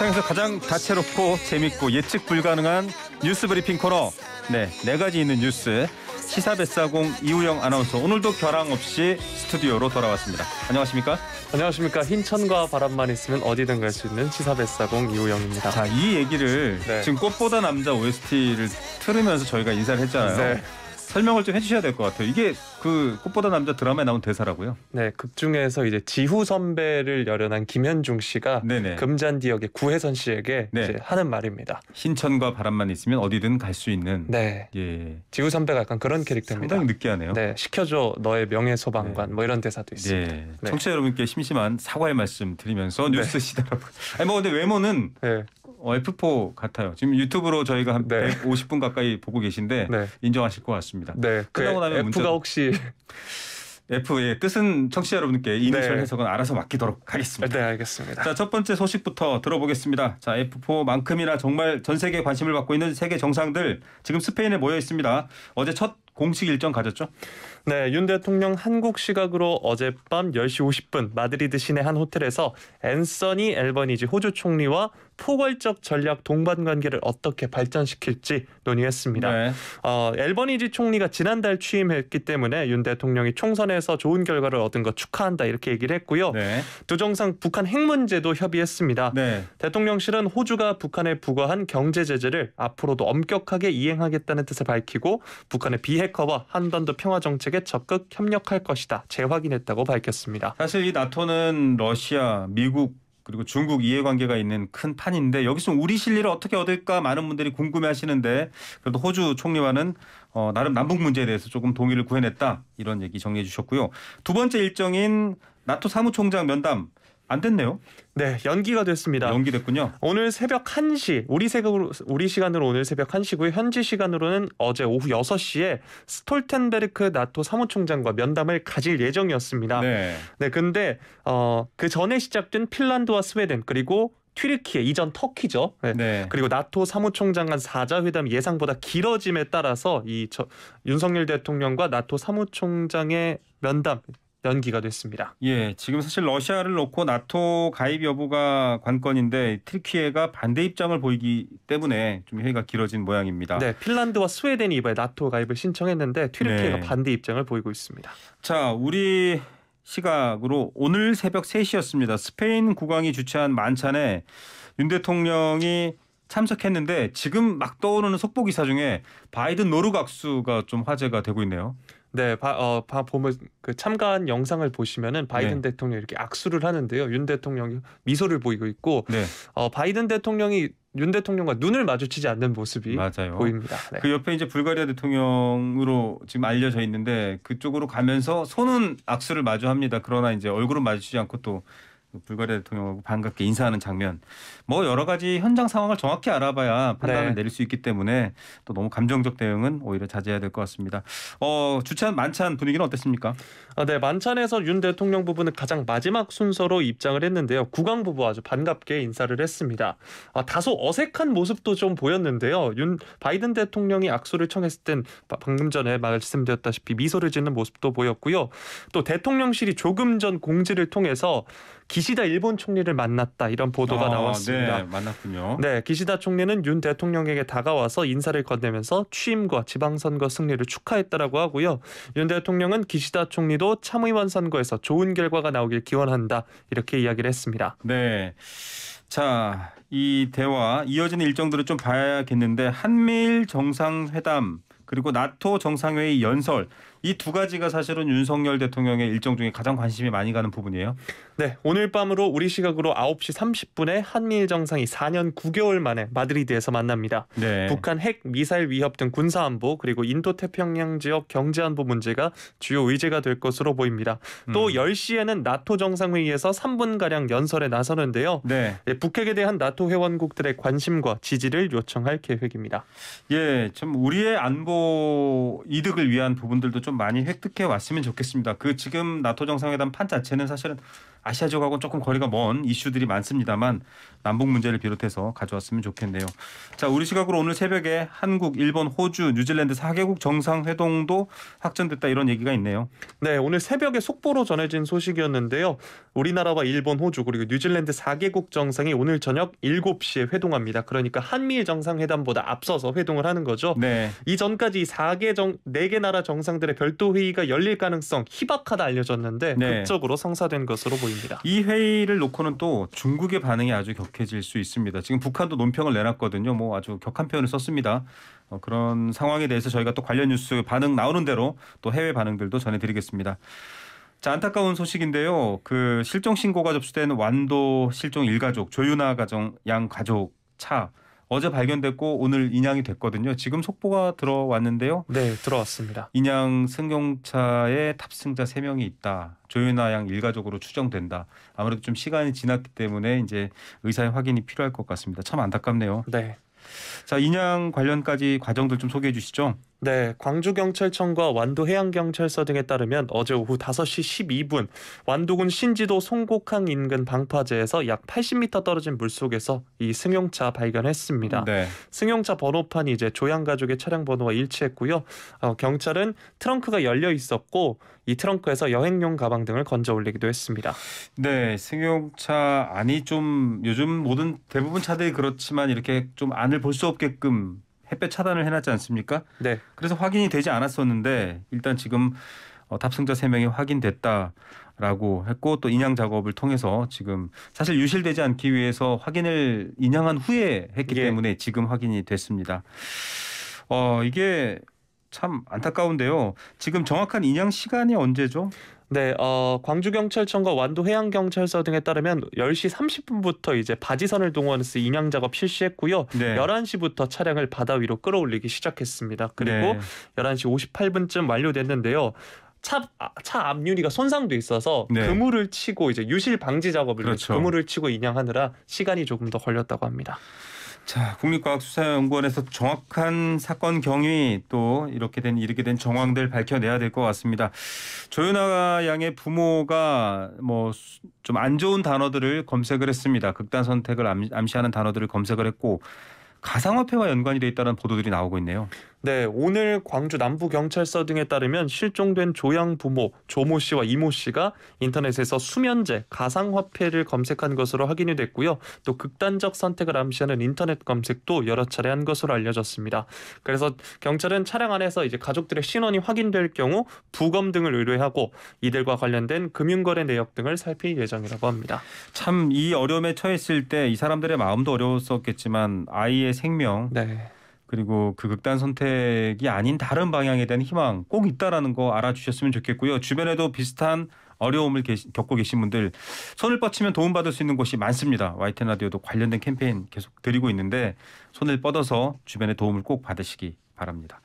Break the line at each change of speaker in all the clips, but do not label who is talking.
세상에서 가장 다채롭고 재밌고 예측 불가능한 뉴스 브리핑 코너. 네 가지 있는 뉴스. 시사뱃사공 이우영 아나운서 오늘도 결항 없이 스튜디오로 돌아왔습니다. 안녕하십니까?
안녕하십니까. 흰천과 바람만 있으면 어디든 갈 수 있는 시사뱃사공 이우영입니다.
자, 이 얘기를 지금 꽃보다 남자 OST를 틀으면서 저희가 인사를 했잖아요.
네.
설명을 좀 해주셔야 될 것 같아요. 이게 그 꽃보다 남자 드라마에 나온 대사라고요?
네, 극 중에서 이제 지후 선배를 열연한 김현중 씨가 금잔디역의 구혜선 씨에게 이제 하는 말입니다.
흰천과 바람만 있으면 어디든 갈 수 있는.
네.
예.
지후 선배가 약간 그런 캐릭터입니다.
상당히 느끼하네요.
네, 시켜줘 너의 명예 소방관 뭐 이런 대사도 있습니다.
네. 청취자 여러분께 심심한 사과의 말씀 드리면서 뉴스 시대라고. 아니 뭐 근데 외모는 F4 같아요. 지금 유튜브로 저희가 한 150분 가까이 보고 계신데 인정하실 것 같습니다.
네,
끝나고 나면
F가 혹시
F의 뜻은 청취자 여러분께 이니셜 해석은 알아서 맡기도록 하겠습니다.
네, 알겠습니다.
자, 첫 번째 소식부터 들어보겠습니다. 자, F4만큼이나 정말 전 세계 관심을 받고 있는 세계 정상들 지금 스페인에 모여 있습니다. 어제 첫 공식 일정 가졌죠?
네, 윤 대통령 한국 시각으로 어젯밤 10시 50분 마드리드 시내 한 호텔에서 앤서니 앨버니지 호주 총리와 포괄적 전략 동반 관계를 어떻게 발전시킬지 논의했습니다. 앨버니지 총리가 지난달 취임했기 때문에 윤 대통령이 총선에서 좋은 결과를 얻은 거 축하한다 이렇게 얘기를 했고요. 두 정상 북한 핵 문제도 협의했습니다. 대통령실은 호주가 북한에 부과한 경제 제재를 앞으로도 엄격하게 이행하겠다는 뜻을 밝히고 북한의 비핵화와 한반도 평화 정책에 적극 협력할 것이다 재확인했다고 밝혔습니다.
사실 이 나토는 러시아, 미국 그리고 중국 이해관계가 있는 큰 판인데 여기서 우리 실리를 어떻게 얻을까 많은 분들이 궁금해하시는데 그래도 호주 총리와는 나름 남북 문제에 대해서 조금 동의를 구해냈다 이런 얘기 정리해 주셨고요. 두 번째 일정인 나토 사무총장 면담 안 됐네요.
네, 연기가 됐습니다.
연기됐군요.
오늘 새벽 1시, 우리 시간으로 오늘 새벽 1시고요. 현지 시간으로는 어제 오후 6시에 스톨텐베르크 나토 사무총장과 면담을 가질 예정이었습니다. 근데 그 전에 시작된 핀란드와 스웨덴 그리고 튀르키예, 이전 터키죠. 그리고 나토 사무총장 간 4자 회담이 예상보다 길어짐에 따라서 윤석열 대통령과 나토 사무총장의 면담 연기가 됐습니다.
예, 지금 사실 러시아를 놓고 나토 가입 여부가 관건인데 튀르키예가 반대 입장을 보이기 때문에 좀 회의가 길어진 모양입니다.
네, 핀란드와 스웨덴이 이번에 나토 가입을 신청했는데 튀르키예가 반대 입장을 보이고 있습니다.
자, 우리 시각으로 오늘 새벽 3시였습니다. 스페인 국왕이 주최한 만찬에 윤 대통령이 참석했는데 지금 막 떠오르는 속보 기사 중에 바이든 노르 악수가 좀 화제가 되고 있네요.
네, 보면 그 참가한 영상을 보시면은 바이든 대통령이 이렇게 악수를 하는데요. 윤 대통령이 미소를 보이고 있고, 바이든 대통령이 윤 대통령과 눈을 마주치지 않는 모습이 보입니다.
그 옆에 이제 불가리아 대통령으로 지금 알려져 있는데 그쪽으로 가면서 손은 악수를 마주합니다. 그러나 이제 얼굴은 마주치지 않고 또 불가리아 대통령하고 반갑게 인사하는 장면. 뭐 여러 가지 현장 상황을 정확히 알아봐야 판단을 내릴 수 있기 때문에 또 너무 감정적 대응은 오히려 자제해야 될 것 같습니다. 주최한 만찬 분위기는 어땠습니까?
네, 만찬에서 윤 대통령 부부는 가장 마지막 순서로 입장을 했는데요. 국왕 부부 아주 반갑게 인사를 했습니다. 다소 어색한 모습도 좀 보였는데요. 바이든 대통령이 악수를 청했을 땐 방금 전에 말씀드렸다시피 미소를 짓는 모습도 보였고요. 또 대통령실이 조금 전 공지를 통해서 기시다 일본 총리를 만났다 이런 보도가 나왔습니다.
네, 만났군요.
네, 기시다 총리는 윤 대통령에게 다가와서 인사를 건네면서 취임과 지방선거 승리를 축하했다라고 하고요. 윤 대통령은 기시다 총리도 참의원 선거에서 좋은 결과가 나오길 기원한다 이렇게 이야기를 했습니다.
네, 자, 이 대화 이어지는 일정들을 좀 봐야겠는데 한미일 정상회담 그리고 나토 정상회의 연설 이 두 가지가 사실은 윤석열 대통령의 일정 중에 가장 관심이 많이 가는 부분이에요.
네, 오늘 밤으로 우리 시각으로 9시 30분에 한미일 정상이 4년 9개월 만에 마드리드에서 만납니다. 북한 핵, 미사일 위협 등 군사안보 그리고 인도태평양 지역 경제안보 문제가 주요 의제가 될 것으로 보입니다. 또 10시에는 나토 정상회의에서 3분가량 연설에 나서는데요. 북핵에 대한 나토 회원국들의 관심과 지지를 요청할 계획입니다.
예, 참 우리의 안보 이득을 위한 부분들도 좀 좀 많이 획득해 왔으면 좋겠습니다. 그 지금 나토 정상회담 판 자체는 사실은 아시아 지역하고는 조금 거리가 먼 이슈들이 많습니다만 남북 문제를 비롯해서 가져왔으면 좋겠네요. 자, 우리 시각으로 오늘 새벽에 한국, 일본, 호주, 뉴질랜드 4개국 정상회동도 확정됐다 이런 얘기가 있네요.
네, 오늘 새벽에 속보로 전해진 소식이었는데요. 우리나라와 일본, 호주 그리고 뉴질랜드 4개국 정상이 오늘 저녁 7시에 회동합니다. 그러니까 한미일 정상회담보다 앞서서 회동을 하는 거죠.
네.
이전까지 4개 나라 정상들의 별도 회의가 열릴 가능성 희박하다 알려졌는데
네.
극적으로 성사된 것으로 보입니다.
이 회의를 놓고는 또 중국의 반응이 아주 격해질 수 있습니다. 지금 북한도 논평을 내놨거든요. 뭐 아주 격한 표현을 썼습니다. 그런 상황에 대해서 저희가 또 관련 뉴스 반응 나오는 대로 또 해외 반응들도 전해드리겠습니다. 자, 안타까운 소식인데요. 그 실종 신고가 접수된 완도 실종 일가족 조윤아 가정 양 가족 차 어제 발견됐고 오늘 인양이 됐거든요. 지금 속보가 들어왔는데요.
네, 들어왔습니다.
인양 승용차에 탑승자 3명이 있다. 조윤아 양 일가족으로 추정된다. 아무래도 좀 시간이 지났기 때문에 이제 의사의 확인이 필요할 것 같습니다. 참 안타깝네요.
네.
자, 인양 관련까지 과정들 좀 소개해 주시죠.
네, 광주경찰청과 완도해양경찰서 등에 따르면 어제 오후 5시 12분 완도군 신지도 송곡항 인근 방파제에서 약 80m 떨어진 물속에서 이 승용차 발견했습니다.
네.
승용차 번호판이 이제 조양 가족의 차량 번호와 일치했고요. 경찰은 트렁크가 열려 있었고 이 트렁크에서 여행용 가방 등을 건져 올리기도 했습니다.
네, 승용차 안이 좀 요즘 모든 대부분 차들이 그렇지만 이렇게 좀 안을 볼 수 없게끔 햇볕 차단을 해놨지 않습니까?
네.
그래서 확인이 되지 않았었는데 일단 지금 탑승자 3명이 확인됐다라고 했고 또 인양 작업을 통해서 지금 사실 유실되지 않기 위해서 확인을 인양한 후에 했기
예.
때문에 지금 확인이 됐습니다. 이게 참 안타까운데요. 지금 정확한 인양 시간이 언제죠?
네, 광주경찰청과 완도해양경찰서 등에 따르면 10시 30분부터 이제 바지선을 동원해서 인양 작업 실시했고요.
네.
11시부터 차량을 바다 위로 끌어올리기 시작했습니다. 그리고
네.
11시 58분쯤 완료됐는데요. 차 앞유리가 손상돼 있어서
네.
그물을 치고 이제 유실 방지 작업을
그렇죠.
위해서 그물을 치고 인양하느라 시간이 조금 더 걸렸다고 합니다.
자, 국립과학수사연구원에서 정확한 사건 경위 또 이렇게 된 정황들 밝혀내야 될 것 같습니다. 조윤아 양의 부모가 뭐 좀 안 좋은 단어들을 검색을 했습니다. 극단 선택을 암시하는 단어들을 검색을 했고 가상화폐와 연관이 돼 있다는 보도들이 나오고 있네요.
네, 오늘 광주 남부경찰서 등에 따르면 실종된 조양 부모 조모 씨와 이모 씨가 인터넷에서 수면제, 가상화폐를 검색한 것으로 확인이 됐고요. 또 극단적 선택을 암시하는 인터넷 검색도 여러 차례 한 것으로 알려졌습니다. 그래서 경찰은 차량 안에서 이제 가족들의 신원이 확인될 경우 부검 등을 의뢰하고 이들과 관련된 금융거래 내역 등을 살필 예정이라고 합니다.
참 이 어려움에 처했을 때 이 사람들의 마음도 어려웠었겠지만 아이의 생명
네.
그리고 그 극단 선택이 아닌 다른 방향에 대한 희망 꼭 있다라는 거 알아주셨으면 좋겠고요. 주변에도 비슷한 어려움을 겪고 계신 분들 손을 뻗치면 도움받을 수 있는 곳이 많습니다. YTN 라디오도 관련된 캠페인 계속 드리고 있는데 손을 뻗어서 주변의 도움을 꼭 받으시기 바랍니다.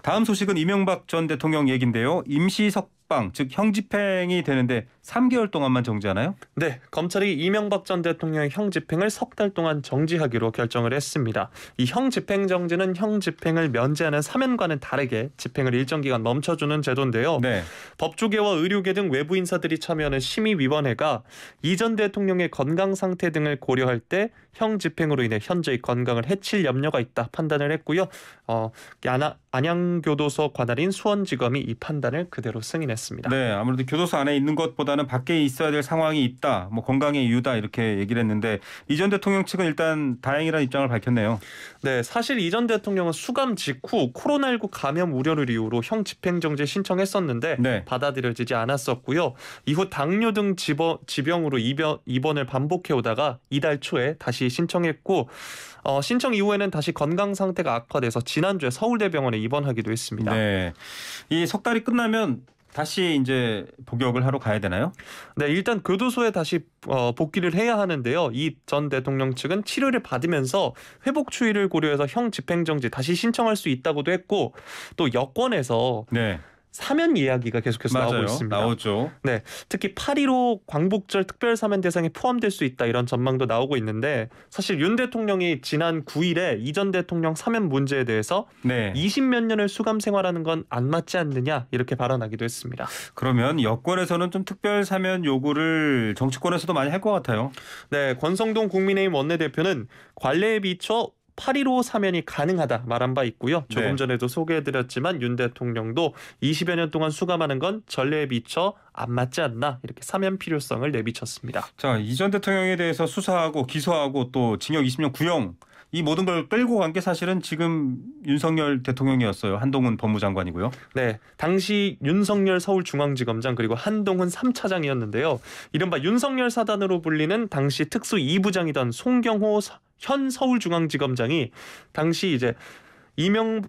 다음 소식은 이명박 전 대통령 얘기인데요. 임시 석방 즉 형집행이 되는데 3개월 동안만 정지하나요?
네, 검찰이 이명박 전 대통령의 형집행을 석 달 동안 정지하기로 결정을 했습니다. 이 형집행 정지는 형집행을 면제하는 사면과는 다르게 집행을 일정 기간 멈춰주는 제도인데요.
네.
법조계와 의료계 등 외부 인사들이 참여하는 심의위원회가 이 전 대통령의 건강 상태 등을 고려할 때 형집행으로 인해 현저히 건강을 해칠 염려가 있다 판단을 했고요. 안양교도소 관할인 수원지검이 이 판단을 그대로 승인했습니다.
네, 아무래도 교도소 안에 있는 것보다는 밖에 있어야 될 상황이 있다. 뭐 건강의 이유다 이렇게 얘기를 했는데 이 전 대통령 측은 일단 다행이라는 입장을 밝혔네요.
네, 사실 이 전 대통령은 수감 직후 코로나19 감염 우려를 이유로 형 집행정지 신청했었는데
네.
받아들여지지 않았었고요. 이후 당뇨 등 지병으로 입원을 반복해 오다가 이달 초에 다시 신청했고 신청 이후에는 다시 건강 상태가 악화돼서 지난주에 서울대병원에 입원하기도 했습니다.
네, 이 석 달이 끝나면 다시 이제 복역을 하러 가야 되나요?
네, 일단 교도소에 다시 복귀를 해야 하는데요. 이 전 대통령 측은 치료를 받으면서 회복 추이를 고려해서 형 집행정지 다시 신청할 수 있다고도 했고 또 여권에서
네.
사면 이야기가 계속해서 나오고
맞아요.
있습니다.
나오죠.
네, 특히 8.15 광복절 특별 사면 대상에 포함될 수 있다 이런 전망도 나오고 있는데 사실 윤 대통령이 지난 9일에 이 전 대통령 사면 문제에 대해서
네.
20몇 년을 수감 생활하는 건 안 맞지 않느냐 이렇게 발언하기도 했습니다.
그러면 여권에서는 좀 특별 사면 요구를 정치권에서도 많이 할 것 같아요.
네, 권성동 국민의힘 원내대표는 관례에 비춰 8.15 사면이 가능하다 말한 바 있고요. 조금
네.
전에도 소개해드렸지만 윤 대통령도 20여 년 동안 수감하는 건 전례에 비춰 안 맞지 않나 이렇게 사면 필요성을 내비쳤습니다.
자, 이 전 대통령에 대해서 수사하고 기소하고 또 징역 20년 구형 이 모든 걸 끌고 간 게 사실은 지금 윤석열 대통령이었어요. 한동훈 법무장관이고요.
네, 당시 윤석열 서울중앙지검장 그리고 한동훈 3차장이었는데요. 이른바 윤석열 사단으로 불리는 당시 특수 2부장이던 송경호 현 서울중앙지검장이 당시 이제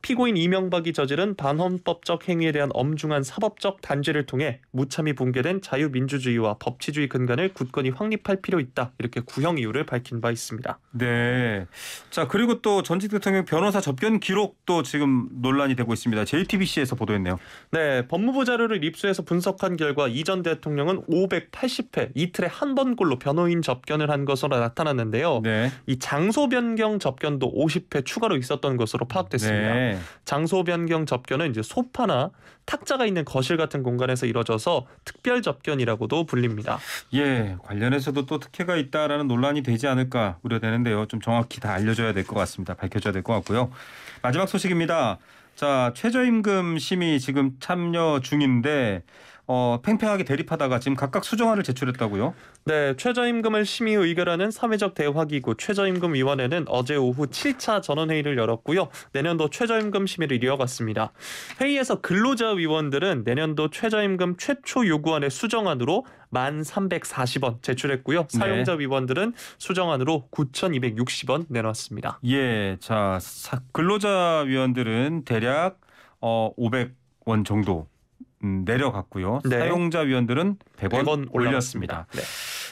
피고인 이명박이 저지른 반헌법적 행위에 대한 엄중한 사법적 단죄를 통해 무참히 붕괴된 자유민주주의와 법치주의 근간을 굳건히 확립할 필요 있다. 이렇게 구형 이유를 밝힌 바 있습니다.
네. 자, 그리고 또 전직 대통령 변호사 접견 기록도 지금 논란이 되고 있습니다. JTBC에서 보도했네요.
네, 법무부 자료를 입수해서 분석한 결과 이 전 대통령은 580회 이틀에 한 번꼴로 변호인 접견을 한 것으로 나타났는데요.
네.
이 장소 변경 접견도 50회 추가로 있었던 것으로 파악됐습니다.
네.
장소 변경 접견은 이제 소파나 탁자가 있는 거실 같은 공간에서 이뤄져서 특별 접견이라고도 불립니다.
예, 관련해서도 또 특혜가 있다라는 논란이 되지 않을까 우려되는데요. 좀 정확히 다 알려줘야 될 것 같습니다. 밝혀져야 될 것 같고요. 마지막 소식입니다. 자, 최저임금 심의 지금 참여 중인데 팽팽하게 대립하다가 지금 각각 수정안을 제출했다고요?
네, 최저임금을 심의 의결하는 사회적 대화기구 최저임금위원회는 어제 오후 7차 전원회의를 열었고요. 내년도 최저임금 심의를 이어갔습니다. 회의에서 근로자 위원들은 내년도 최저임금 최초 요구안의 수정안으로 1,340원 제출했고요. 사용자 위원들은 수정안으로 9,260원 내놨습니다.
예, 자, 근로자 위원들은 대략 500원 정도 내려갔고요.
네.
사용자 위원들은 100원
100원
올렸습니다.
네.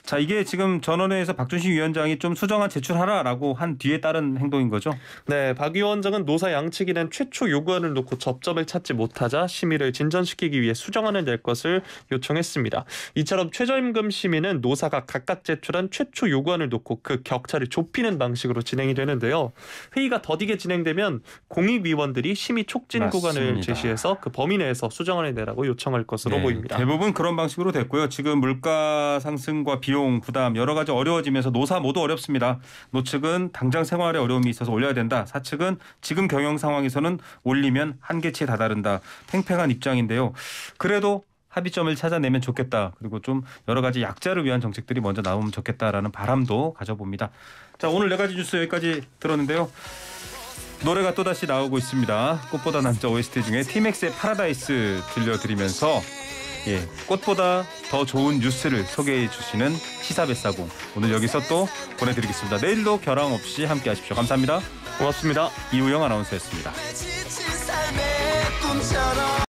자, 이게 지금 전원회에서 박준식 위원장이 좀 수정안 제출하라라고 한 뒤에 따른 행동인 거죠?
네, 박 위원장은 노사 양측이 낸 최초 요구안을 놓고 접점을 찾지 못하자 심의를 진전시키기 위해 수정안을 낼 것을 요청했습니다. 이처럼 최저임금 심의는 노사가 각각 제출한 최초 요구안을 놓고 그 격차를 좁히는 방식으로 진행이 되는데요. 회의가 더디게 진행되면 공익위원들이 심의 촉진
맞습니다.
구간을 제시해서 그 범위 내에서 수정안을 내라고 요청할 것으로
네,
보입니다.
대부분 그런 방식으로 됐고요. 지금 물가 상승과 비용 부담 여러 가지 어려워지면서 노사 모두 어렵습니다. 노측은 당장 생활에 어려움이 있어서 올려야 된다. 사측은 지금 경영 상황에서는 올리면 한계치에 다다른다. 팽팽한 입장인데요. 그래도 합의점을 찾아내면 좋겠다. 그리고 좀 여러 가지 약자를 위한 정책들이 먼저 나오면 좋겠다라는 바람도 가져봅니다. 자, 오늘 4가지 뉴스 여기까지 들었는데요. 노래가 또다시 나오고 있습니다. 꽃보다 남자 OST 중에 티맥스의 파라다이스 들려드리면서 꽃보다 더 좋은 뉴스를 소개해 주시는 시사베싸공 오늘 여기서 또 보내드리겠습니다. 내일도 결항 없이 함께 하십시오. 감사합니다.
고맙습니다.
이우영 아나운서였습니다.